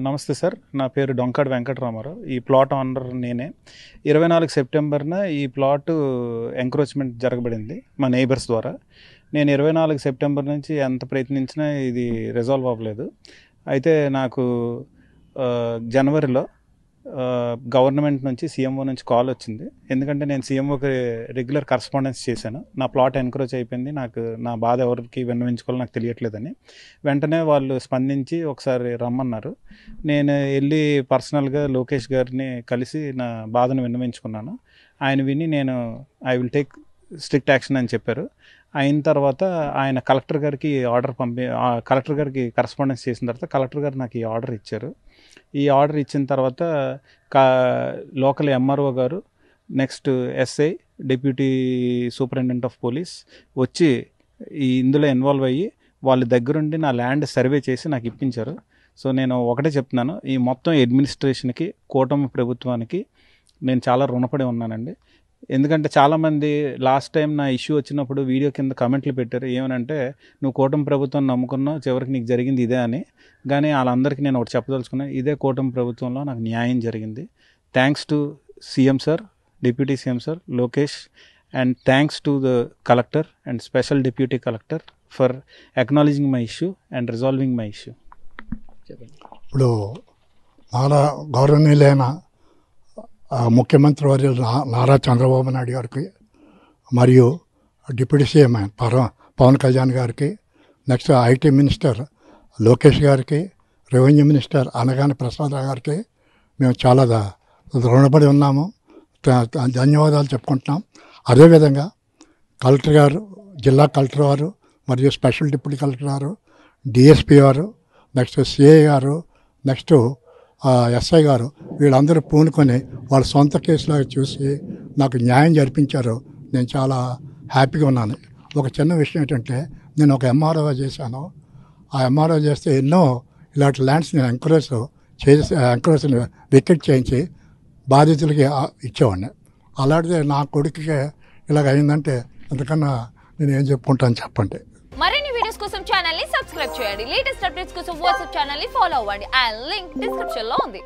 నమస్తే సార్. నా పేరు డొంకాడి వెంకటరామారావు. ఈ ప్లాట్ ఓనర్ నేనే. 24 సెప్టెంబర్న ఈ ప్లాట్ ఎంక్రోచ్మెంట్ జరగబడింది మా నైబర్స్ ద్వారా. నేను 24 సెప్టెంబర్ నుంచి ఎంత ప్రయత్నించినా ఇది రిజాల్వ్ అవ్వలేదు. అయితే నాకు జనవరిలో గవర్నమెంట్ నుంచి సీఎంఓ నుంచి కాల్ వచ్చింది. ఎందుకంటే నేను సీఎంఓకి రెగ్యులర్ కరస్పాండెన్స్ చేశాను. నా ప్లాట్ ఎన్క్రోచ్ అయిపోయింది, నాకు నా బాధ ఎవరికి విన్నవించుకోవాలో నాకు తెలియట్లేదని. వెంటనే వాళ్ళు స్పందించి ఒకసారి రమ్మన్నారు. నేను వెళ్ళి పర్సనల్గా లోకేష్ గారిని కలిసి నా బాధను విన్నవించుకున్నాను. ఆయన విని I will take strict action అని చెప్పారు. అయిన తర్వాత ఆయన కలెక్టర్ గారికి కలెక్టర్ గారికి కరస్పాండెన్స్ చేసిన తర్వాత కలెక్టర్ గారు నాకు ఈ ఆర్డర్ ఇచ్చారు. ఈ ఆర్డర్ ఇచ్చిన తర్వాత లోకల్ ఎంఆర్ఓ గారు, next SI, deputy superintendent of police వచ్చి ఇందులో ఇన్వాల్వ్ అయ్యి వాళ్ళ దగ్గరుండి నా ల్యాండ్ సర్వే చేసి నాకు ఇప్పించారు. సో నేను ఒకటే చెప్తున్నాను, ఈ మొత్తం అడ్మినిస్ట్రేషన్కి, కూటమి ప్రభుత్వానికి నేను చాలా రుణపడి ఉన్నానండి. ఎందుకంటే చాలామంది లాస్ట్ టైం నా ఇష్యూ వచ్చినప్పుడు వీడియో కింద కమెంట్లు పెట్టారు. ఏమనంటే, నువ్వు కూటమి ప్రభుత్వం నమ్ముకున్నావు, చివరికి నీకు జరిగింది ఇదే అని. కానీ వాళ్ళందరికీ నేను ఒకటి చెప్పదలుచుకున్నాను, ఇదే కూటమి ప్రభుత్వంలో నాకు న్యాయం జరిగింది. Thanks to CM sir, deputy CM sir Lokesh, and thanks to the collector and special deputy collector for acknowledging my issue and resolving my issue. ఇప్పుడు చాలా గౌరవనీయులైన ముఖ్యమంత్రి వారి నారా చంద్రబాబు నాయుడు గారికి, మరియు డిప్యూటీ సీఎం పవన్ కళ్యాణ్ గారికి, నెక్స్ట్ ఐటీ మినిస్టర్ లోకేష్ గారికి, రెవెన్యూ మినిస్టర్ అనగాని ప్రసాద్ గారికి మేము చాలా రుణపడి ఉన్నాము. ధన్యవాదాలు చెప్పుకుంటున్నాం. అదేవిధంగా కలెక్టర్ గారు, జిల్లా కలెక్టర్ వారు, మరియు స్పెషల్ డిప్యూటీ కలెక్టర్ గారు, డిఎస్పీ గారు, నెక్స్ట్ సిఐ గారు, నెక్స్ట్ ఎస్ఐ గారు, వీళ్ళందరూ పూనుకొని వాళ్ళ సొంత కేసులాగా చూసి నాకు న్యాయం జరిపించారు. నేను చాలా హ్యాపీగా ఉన్నాను. ఒక చిన్న విషయం ఏంటంటే, నేను ఒక ఎంఆర్ఓ చేశాను. ఆ ఎంఆర్ఓ చేస్తే ఎన్నో ఇలాంటి ల్యాండ్స్ నేను ఎంక్రోచ్ని వికెట్ చేయించి బాధితులకి ఇచ్చేవాడిని. అలాంటిదే నా కొడుకుకే ఇలాగ అయిందంటే అందుకన్నా నేను ఏం చెప్పుకుంటాను చెప్పండి. మరిన్ని వీడియోస్ కోసం ఛానల్ ని సబ్స్క్రైబ్ చేయండి. లేటెస్ట్ అప్డేట్స్ కోసం వాట్సాప్ ఛానల్ ని ఫాలో అవ్వండి. ఆ లింక్ డిస్క్రిప్షన్ లో ఉంది.